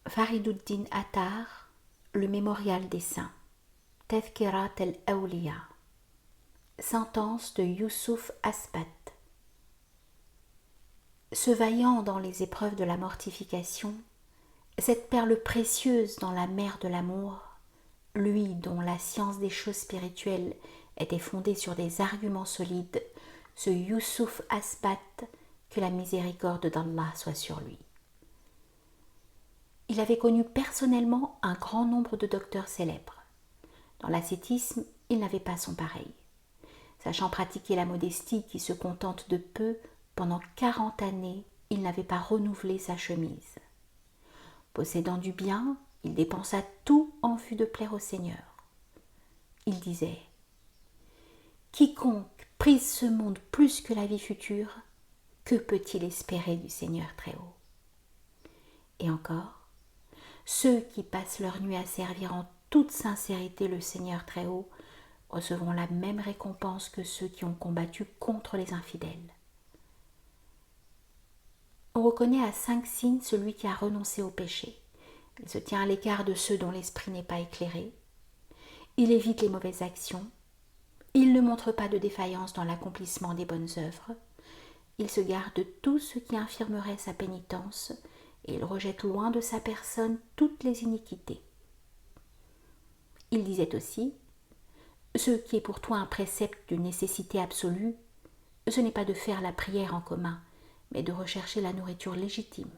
Fariduddin Attar, le mémorial des saints. Tadhkirat al-Awliya. Sentence de Youssouf Asbat. Ce vaillant dans les épreuves de la mortification, cette perle précieuse dans la mer de l'amour, lui dont la science des choses spirituelles était fondée sur des arguments solides, ce Youssouf Asbat, que la miséricorde d'Allah soit sur lui. Il avait connu personnellement un grand nombre de docteurs célèbres. Dans l'ascétisme, il n'avait pas son pareil. Sachant pratiquer la modestie qui se contente de peu, pendant 40 années, il n'avait pas renouvelé sa chemise. Possédant du bien, il dépensa tout en vue de plaire au Seigneur. Il disait « Quiconque prise ce monde plus que la vie future, que peut-il espérer du Seigneur Très-Haut » Et encore, ceux qui passent leur nuit à servir en toute sincérité le Seigneur Très-Haut recevront la même récompense que ceux qui ont combattu contre les infidèles. On reconnaît à 5 signes celui qui a renoncé au péché. Il se tient à l'écart de ceux dont l'esprit n'est pas éclairé. Il évite les mauvaises actions. Il ne montre pas de défaillance dans l'accomplissement des bonnes œuvres. Il se garde de tout ce qui infirmerait sa pénitence et il rejette loin de sa personne toutes les iniquités. Il disait aussi « Ce qui est pour toi un précepte d'une nécessité absolue, ce n'est pas de faire la prière en commun, mais de rechercher la nourriture légitime.